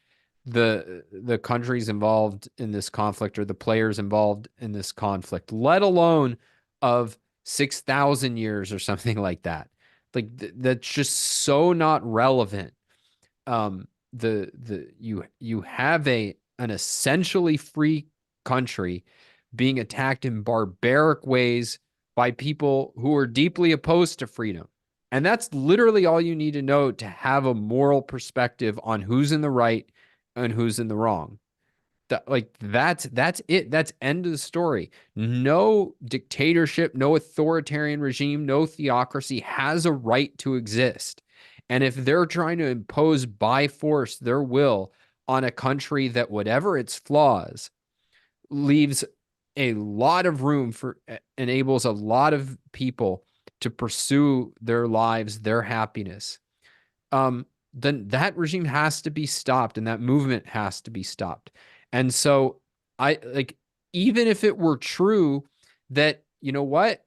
the countries involved in this conflict or the players involved in this conflict, let alone of 6,000 years or something like that. Like that's just so not relevant. You have an essentially free country being attacked in barbaric ways by people who are deeply opposed to freedom. And that's literally all you need to know to have a moral perspective on who's in the right and who's in the wrong. That's it. That's end of the story. No dictatorship, no authoritarian regime, no theocracy has a right to exist. And if they're trying to impose by force their will on a country that, whatever its flaws, leaves a lot of room for, enables a lot of people to pursue their lives, their happiness, then that regime has to be stopped and that movement has to be stopped. And so I like, even if it were true that, you know what,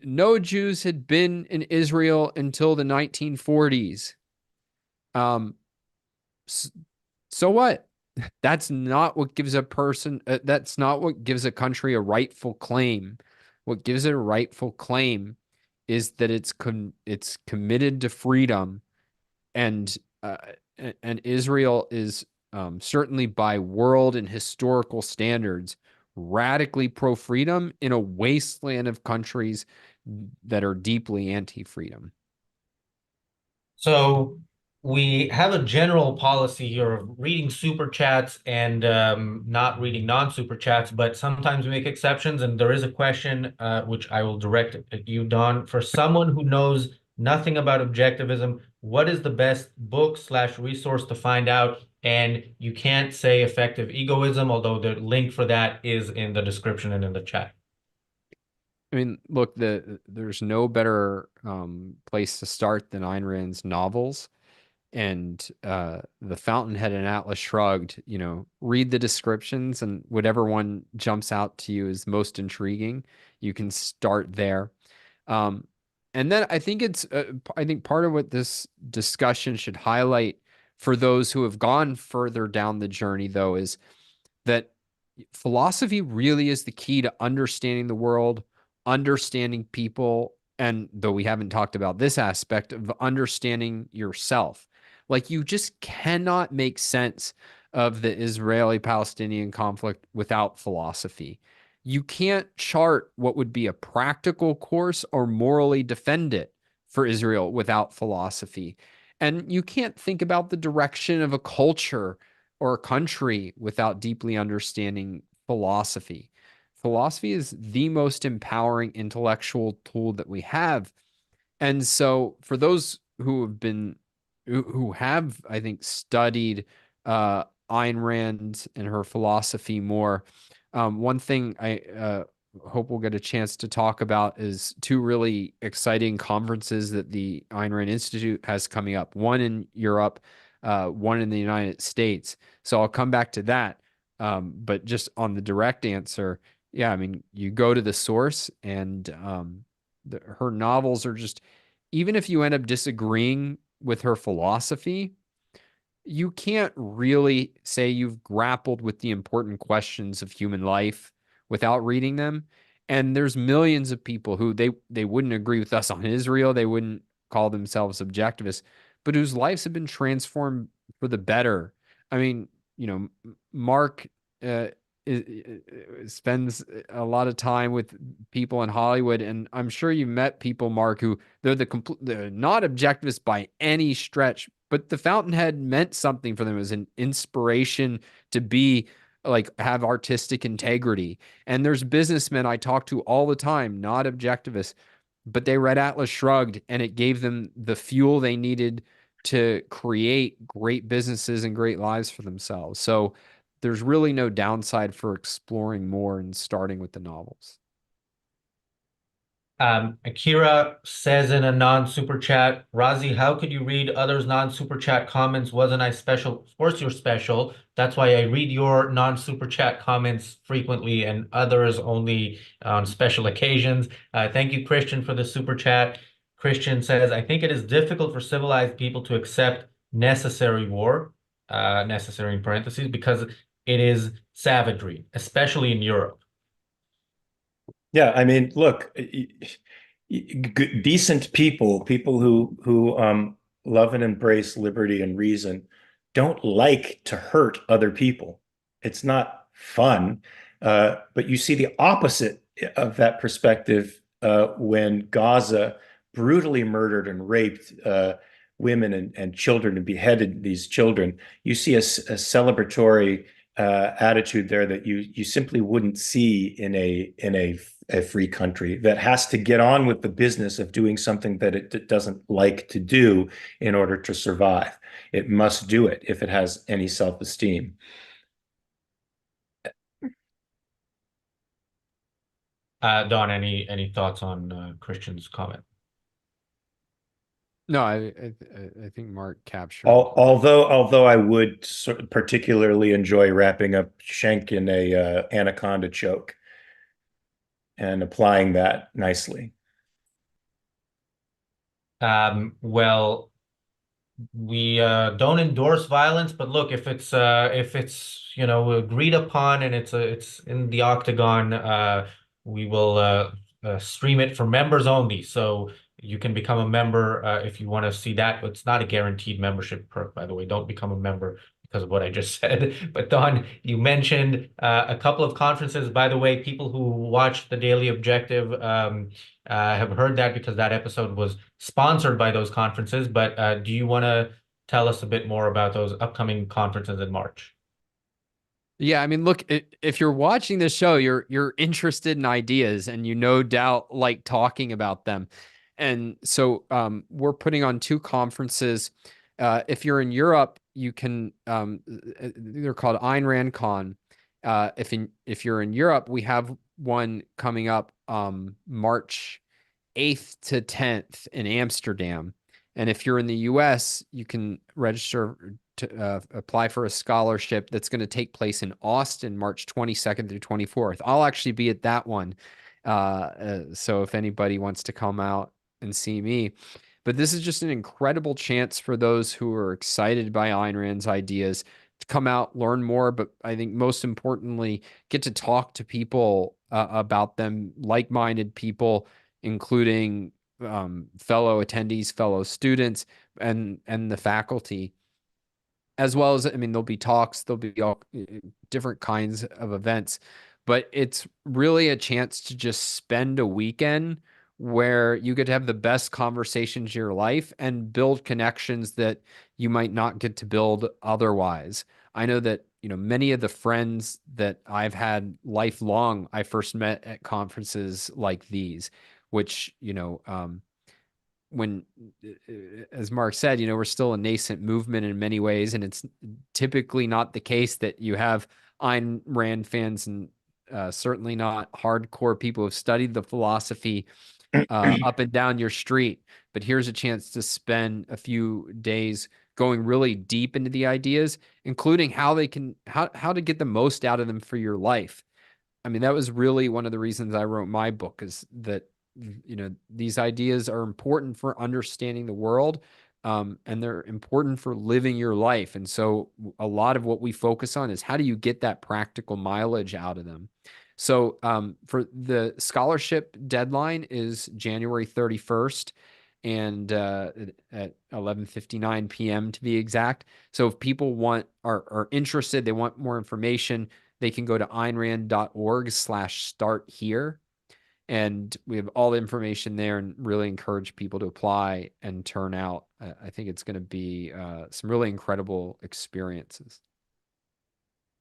no Jews had been in Israel until the 1940s. So what? That's not what gives a person, that's not what gives a country a rightful claim. What gives it a rightful claim is that it's committed to freedom, and Israel is certainly by world and historical standards radically pro-freedom in a wasteland of countries that are deeply anti-freedom. So we have a general policy here of reading super chats and not reading non-super chats, but sometimes we make exceptions. And there is a question which I will direct at you, Don. For someone who knows nothing about objectivism, what is the best book/resource to find out? And you can't say effective egoism, although the link for that is in the description and in the chat. I mean, look, there's no better place to start than Ayn Rand's novels. And The Fountainhead and Atlas Shrugged, read the descriptions, and whatever one jumps out to you is most intriguing, you can start there. And then I think I think part of what this discussion should highlight for those who have gone further down the journey, though, is that philosophy really is the key to understanding the world, understanding people, and though we haven't talked about this aspect of understanding yourself. Like, you just cannot make sense of the Israeli-Palestinian conflict without philosophy. You can't chart what would be a practical course or morally defend it for Israel without philosophy. And you can't think about the direction of a culture or a country without deeply understanding philosophy. Philosophy is the most empowering intellectual tool that we have. And so for those who have, I think, studied Ayn Rand and her philosophy more, one thing I hope we'll get a chance to talk about is two really exciting conferences that the Ayn Rand Institute has coming up, one in Europe, one in the United States. So I'll come back to that. But just on the direct answer, yeah, I mean, you go to the source, and her novels are just, even if you end up disagreeing with her philosophy, you can't really say you've grappled with the important questions of human life without reading them. And there's millions of people who they wouldn't agree with us on Israel. They wouldn't call themselves objectivists, but whose lives have been transformed for the better. I mean, Mark spends a lot of time with people in Hollywood, and I'm sure you met people, Mark, who they're not objectivists by any stretch, but the Fountainhead meant something for them. It was an inspiration to be like, have artistic integrity. And there's businessmen I talk to all the time, not objectivists, but they read Atlas Shrugged, and it gave them the fuel they needed to create great businesses and great lives for themselves. So there's really no downside for exploring more and starting with the novels. Akira says in a non-super chat, Razi, how could you read others' non-super chat comments? Wasn't I special? Of course you're special. That's why I read your non-super chat comments frequently and others only on special occasions. Thank you, Christian, for the super chat. Christian says, I think it is difficult for civilized people to accept necessary war. necessary in parentheses, because it is savagery, especially in Europe. Yeah, I mean, look, decent people, people who love and embrace liberty and reason, don't like to hurt other people. It's not fun. But you see the opposite of that perspective when Gaza brutally murdered and raped women and children and beheaded these children. You see a celebratory attitude there that you simply wouldn't see in a free country that has to get on with the business of doing something that it doesn't like to do in order to survive. It must do it if it has any self-esteem. Don, any thoughts on Christian's comment? No, I think Mark captured. Although I would particularly enjoy wrapping up Schenk in a anaconda choke and applying that nicely. Well, we don't endorse violence, but look, if it's agreed upon and it's in the octagon, we will stream it for members only. So you can become a member if you want to see that. It's not a guaranteed membership perk, by the way. Don't become a member because of what I just said. But Don, you mentioned a couple of conferences. By the way, people who watch the Daily Objective have heard that because that episode was sponsored by those conferences. But do you want to tell us a bit more about those upcoming conferences in March? Yeah, I mean, look, if you're watching this show, you're interested in ideas and you no doubt like talking about them. And so we're putting on 2 conferences. If you're in Europe, you can they're called Ayn Rand Con. If you're in Europe, we have one coming up March 8th to 10th in Amsterdam. And if you're in the US, you can register to apply for a scholarship that's going to take place in Austin, March 22nd through 24th. I'll actually be at that one. So if anybody wants to come out and see me. But this is just an incredible chance for those who are excited by Ayn Rand's ideas to come out, learn more, but I think most importantly, get to talk to people about them, like-minded people, including fellow attendees, fellow students, and the faculty. As well as, I mean, there'll be talks, there'll be all different kinds of events, but it's really a chance to just spend a weekend where you get to have the best conversations of your life and build connections that you might not get to build otherwise. I know that, many of the friends that I've had lifelong, I first met at conferences like these, which, when, as Mark said, we're still a nascent movement in many ways, and it's typically not the case that you have Ayn Rand fans and certainly not hardcore people who've studied the philosophy up and down your street. But here's a chance to spend a few days going really deep into the ideas, including how to get the most out of them for your life. I mean, that was really one of the reasons I wrote my book, is that these ideas are important for understanding the world, and they're important for living your life. And so a lot of what we focus on is how do you get that practical mileage out of them. So for the scholarship deadline is January 31st and at 11:59 p.m. to be exact. So if people are interested, they want more information, they can go to aynrand.org/start here. And we have all the information there and really encourage people to apply and turn out. I think it's going to be some really incredible experiences.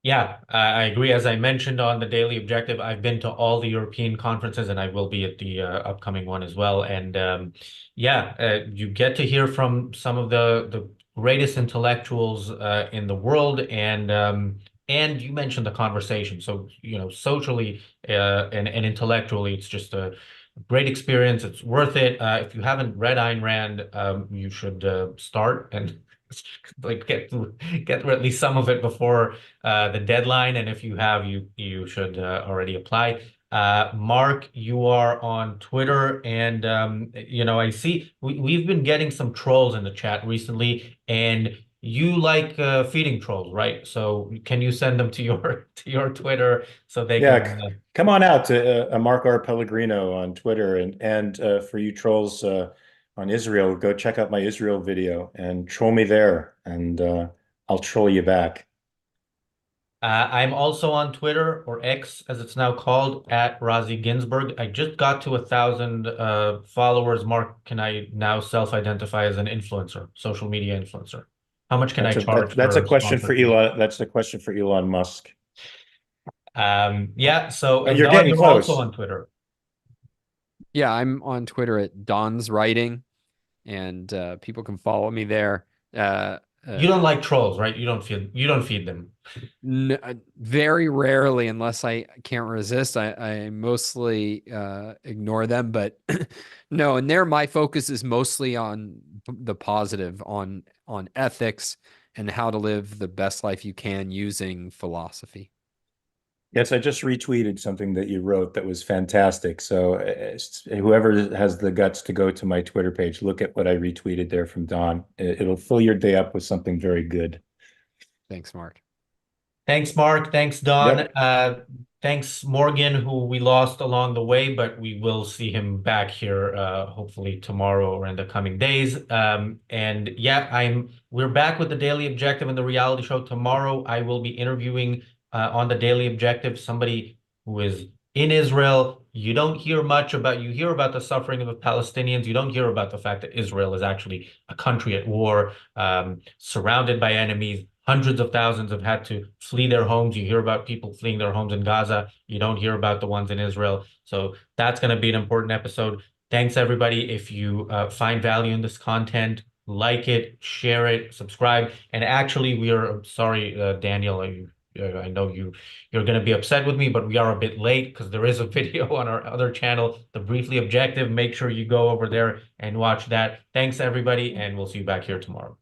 Yeah, I agree. As I mentioned on the Daily Objective, I've been to all the European conferences and I will be at the upcoming one as well. And you get to hear from some of the greatest intellectuals in the world, and you mentioned the conversation. So, socially and intellectually, it's just a great experience. It's worth it. If you haven't read Ayn Rand, you should start and like get through at least some of it before the deadline. And if you have, you should already apply. Mark, you are on Twitter, and I see we've been getting some trolls in the chat recently, and you like feeding trolls, right? So can you send them to your Twitter so they Yeah, can come on out to Mark R. Pellegrino on Twitter, and for you trolls on Israel, go check out my Israel video and troll me there, and I'll troll you back. I'm also on Twitter, or X as it's now called, at Razi Ginsburg. I just got to 1,000 followers. Mark, can I now self-identify as an influencer, social media influencer? How much can I charge That's a for question for sponsorship? Elon. That's the question for Elon Musk. Yeah, so, But and you're Don, getting you're also close. on Twitter. Yeah, I'm on Twitter at Don's Writing, and people can follow me there. You don't like trolls, right? You don't feed them. Very rarely, unless I can't resist, I mostly ignore them. But no, and there my focus is mostly on the positive, on ethics and how to live the best life you can using philosophy. Yes, I just retweeted something that you wrote that was fantastic. So whoever has the guts to go to my Twitter page, look at what I retweeted there from Don. It'll fill your day up with something very good. Thanks, Mark. Thanks, Mark. Thanks, Don. Yep. Thanks, Morgan, who we lost along the way, but we will see him back here hopefully tomorrow or in the coming days. And yeah, we're back with the Daily Objective and the reality show tomorrow. I will be interviewing on the Daily Objective somebody who is in Israel. You hear about the suffering of the Palestinians. You don't hear about the fact that Israel is actually a country at war, surrounded by enemies. Hundreds of thousands have had to flee their homes. You hear about people fleeing their homes in Gaza. You don't hear about the ones in Israel. So that's going to be an important episode. Thanks, everybody. If you find value in this content, like it, share it, subscribe. And actually, we are sorry, Daniel. I know you're going to be upset with me, but we are a bit late because there is a video on our other channel, The Briefly Objective. Make sure you go over there and watch that. Thanks, everybody, and we'll see you back here tomorrow.